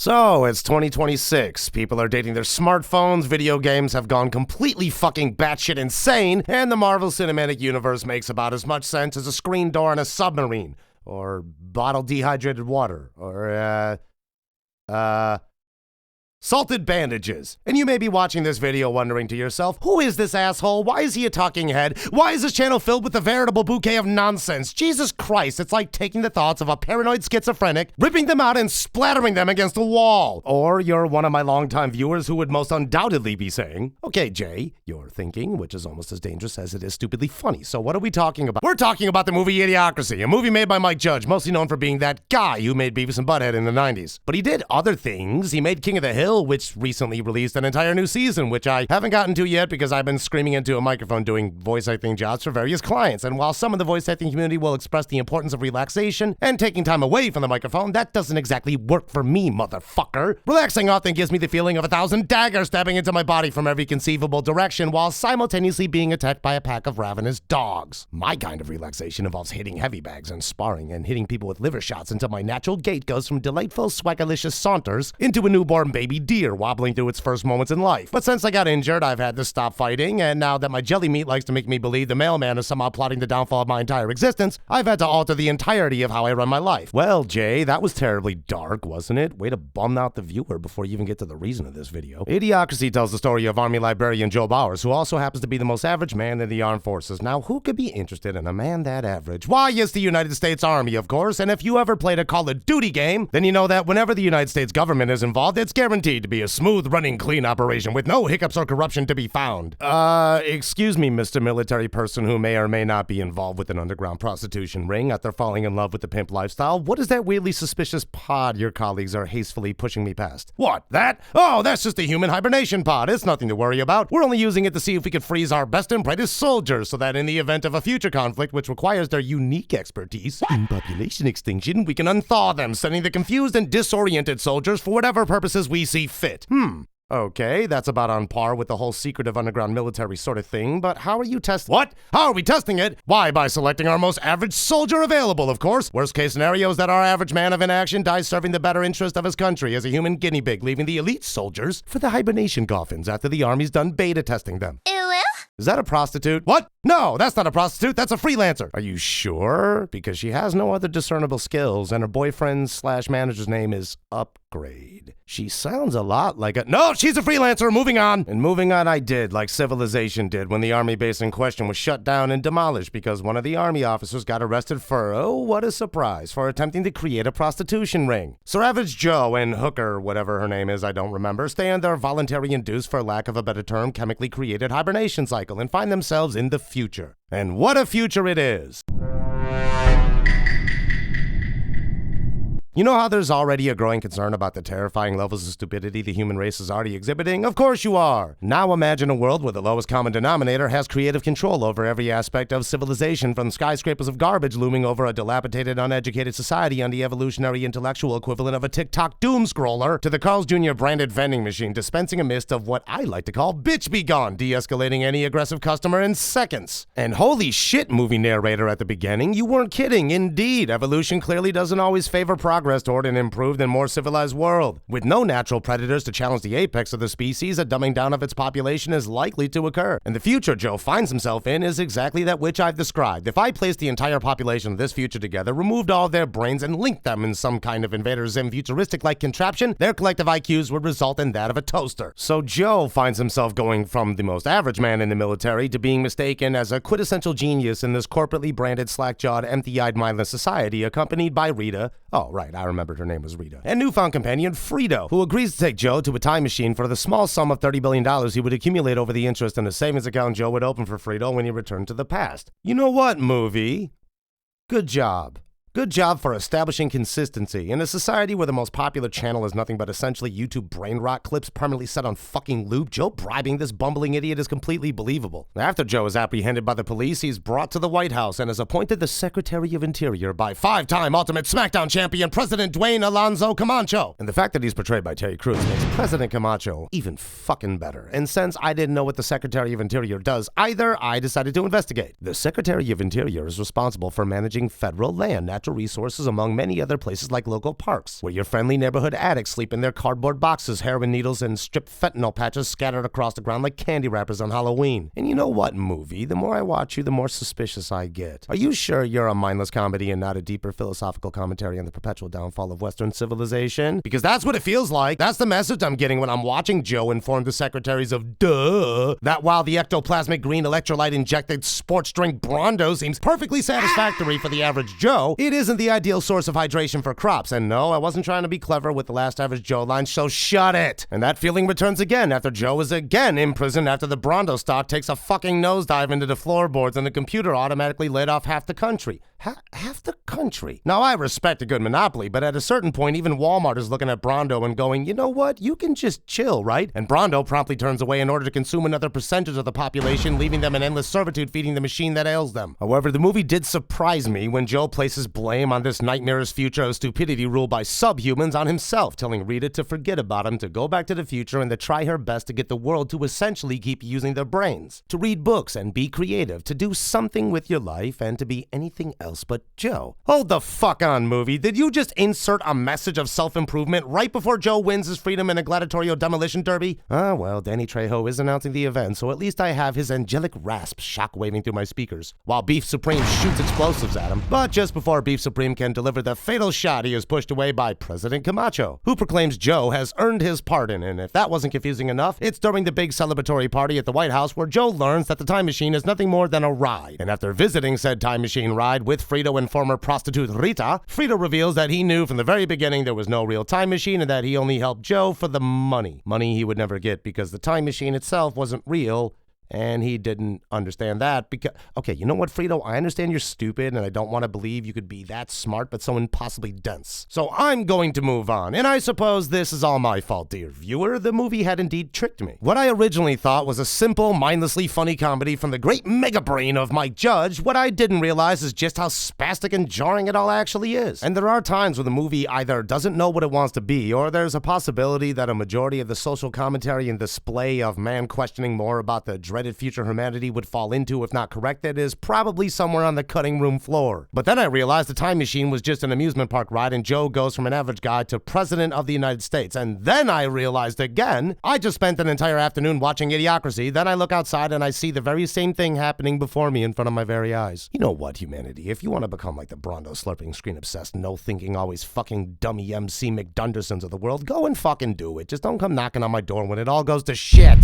So, it's 2026, people are dating their smartphones, video games have gone completely fucking batshit insane, and the Marvel Cinematic Universe makes about as much sense as a screen door on a submarine, or bottled dehydrated water, or, salted bandages. And you may be watching this video wondering to yourself, who is this asshole? Why is he a talking head? Why is this channel filled with a veritable bouquet of nonsense? Jesus Christ, it's like taking the thoughts of a paranoid schizophrenic, ripping them out and splattering them against a wall. Or you're one of my longtime viewers who would most undoubtedly be saying, okay, Jay, you're thinking, which is almost as dangerous as it is stupidly funny. So what are we talking about? We're talking about the movie Idiocracy, a movie made by Mike Judge, mostly known for being that guy who made Beavis and Butthead in the 90s. But he did other things. He made King of the Hill, which recently released an entire new season, which I haven't gotten to yet because I've been screaming into a microphone doing voice acting jobs for various clients. And while some of the voice acting community will express the importance of relaxation and taking time away from the microphone, that doesn't exactly work for me, motherfucker. Relaxing often gives me the feeling of 1,000 daggers stabbing into my body from every conceivable direction while simultaneously being attacked by a pack of ravenous dogs. My kind of relaxation involves hitting heavy bags and sparring and hitting people with liver shots until my natural gait goes from delightful swagalicious saunters into a newborn baby deer wobbling through its first moments in life. But since I got injured, I've had to stop fighting, and now that my jelly meat likes to make me believe the mailman is somehow plotting the downfall of my entire existence, I've had to alter the entirety of how I run my life. Well, Jay, that was terribly dark, wasn't it? Way to bum out the viewer before you even get to the reason of this video. Idiocracy tells the story of Army Librarian Joe Bowers, who also happens to be the most average man in the armed forces. Now, who could be interested in a man that average? Why, it's the United States Army, of course, and if you ever played a Call of Duty game, then you know that whenever the United States government is involved, it's guaranteed to be a smooth running clean operation with no hiccups or corruption to be found. Excuse me, Mr. Military person who may or may not be involved with an underground prostitution ring after falling in love with the pimp lifestyle. What is that weirdly suspicious pod your colleagues are hastily pushing me past? What? That? Oh, that's just a human hibernation pod. It's nothing to worry about. We're only using it to see if we could freeze our best and brightest soldiers so that in the event of a future conflict which requires their unique expertise in population extinction, we can unthaw them, sending the confused and disoriented soldiers for whatever purposes we see fit. Okay, that's about on par with the whole secretive underground military sort of thing, but how are you testing? What? How are we testing it? Why, by selecting our most average soldier available, of course. Worst case scenario is that our average man of inaction dies serving the better interest of his country as a human guinea pig, leaving the elite soldiers for the hibernation coffins after the army's done beta testing them. Is that a prostitute? What? No, that's not a prostitute, that's a freelancer. Are you sure? Because she has no other discernible skills, and her boyfriend/manager's name is Upgrade. She sounds a lot like a— No, she's a freelancer, moving on! And moving on I did, like civilization did when the army base in question was shut down and demolished because one of the army officers got arrested for, oh, what a surprise, for attempting to create a prostitution ring. Sir Average Joe and Hooker, whatever her name is, I don't remember, stay in their voluntary induced, for lack of a better term, chemically created hibernation cycle and find themselves in the future. And what a future it is! You know how there's already a growing concern about the terrifying levels of stupidity the human race is already exhibiting? Of course you are! Now imagine a world where the lowest common denominator has creative control over every aspect of civilization, from skyscrapers of garbage looming over a dilapidated, uneducated society on the evolutionary intellectual equivalent of a TikTok doom scroller, to the Carl's Jr. branded vending machine dispensing a mist of what I like to call bitch be gone, de-escalating any aggressive customer in seconds. And holy shit, movie narrator at the beginning, you weren't kidding. Indeed, evolution clearly doesn't always favor progress toward an improved and more civilized world. With no natural predators to challenge the apex of the species, a dumbing down of its population is likely to occur. And the future Joe finds himself in is exactly that which I've described. If I placed the entire population of this future together, removed all their brains, and linked them in some kind of Invader Zim futuristic-like contraption, their collective IQs would result in that of a toaster. So Joe finds himself going from the most average man in the military to being mistaken as a quintessential genius in this corporately branded, slack-jawed, empty-eyed, mindless society, accompanied by Rita— oh, right, I remembered her name was Rita— and newfound companion Frito, who agrees to take Joe to a time machine for the small sum of $30 billion he would accumulate over the interest in a savings account Joe would open for Frito when he returned to the past. You know what, movie? Good job. Good job for establishing consistency. In a society where the most popular channel is nothing but essentially YouTube brain rot clips permanently set on fucking loop, Joe bribing this bumbling idiot is completely believable. After Joe is apprehended by the police, he's brought to the White House and is appointed the Secretary of Interior by five-time Ultimate SmackDown champion President Dwayne Alonzo Camacho. And the fact that he's portrayed by Terry Crews makes President Camacho even fucking better. And since I didn't know what the Secretary of Interior does either, I decided to investigate. The Secretary of Interior is responsible for managing federal land, natural to resources among many other places like local parks, where your friendly neighborhood addicts sleep in their cardboard boxes, heroin needles, and stripped fentanyl patches scattered across the ground like candy wrappers on Halloween. And you know what, movie? The more I watch you, the more suspicious I get. Are you sure you're a mindless comedy and not a deeper philosophical commentary on the perpetual downfall of Western civilization? Because that's what it feels like. That's the message I'm getting when I'm watching Joe inform the secretaries of duh that while the ectoplasmic green electrolyte-injected sports drink Brondo seems perfectly satisfactory for the average Joe, it isn't the ideal source of hydration for crops. And no, I wasn't trying to be clever with the last average Joe line, so shut it. And that feeling returns again after Joe is again imprisoned after the Brondo stock takes a fucking nosedive into the floorboards and the computer automatically laid off half the country. Half the country? Now, I respect a good monopoly, but at a certain point, even Walmart is looking at Brondo and going, you know what? You can just chill, right? And Brondo promptly turns away in order to consume another percentage of the population, leaving them in endless servitude feeding the machine that ails them. However, the movie did surprise me when Joe places blame on this nightmare's future of stupidity ruled by subhumans on himself, telling Rita to forget about him, to go back to the future, and to try her best to get the world to essentially keep using their brains, to read books and be creative, to do something with your life, and to be anything else but Joe. Hold the fuck on, movie. Did you just insert a message of self-improvement right before Joe wins his freedom in a gladiatorial demolition derby? Ah, well, Danny Trejo is announcing the event, so at least I have his angelic rasp shock-waving through my speakers, while Beef Supreme shoots explosives at him. But just before Beef Supreme can deliver the fatal shot, he is pushed away by President Camacho, who proclaims Joe has earned his pardon. And if that wasn't confusing enough, it's during the big celebratory party at the White House where Joe learns that the time machine is nothing more than a ride. And after visiting said time machine ride with Frito and former prostitute Rita, Frito reveals that he knew from the very beginning there was no real time machine and that he only helped Joe for the money. Money he would never get because the time machine itself wasn't real. And he didn't understand that because, okay, you know what, Frito? I understand you're stupid and I don't want to believe you could be that smart but so impossibly dense. So I'm going to move on. And I suppose this is all my fault, dear viewer. The movie had indeed tricked me. What I originally thought was a simple, mindlessly funny comedy from the great mega brain of Mike Judge, what I didn't realize is just how spastic and jarring it all actually is. And there are times when the movie either doesn't know what it wants to be, or there's a possibility that a majority of the social commentary and display of man questioning more about the dreaded future humanity would fall into if not corrected is probably somewhere on the cutting room floor. But then I realized the time machine was just an amusement park ride and Joe goes from an average guy to President of the United States. And then I realized again, I just spent an entire afternoon watching Idiocracy, then I look outside and I see the very same thing happening before me in front of my very eyes. You know what, humanity, if you want to become like the Brondo slurping screen obsessed, no thinking, always fucking dummy MC McDundersons of the world, go and fucking do it. Just don't come knocking on my door when it all goes to shit.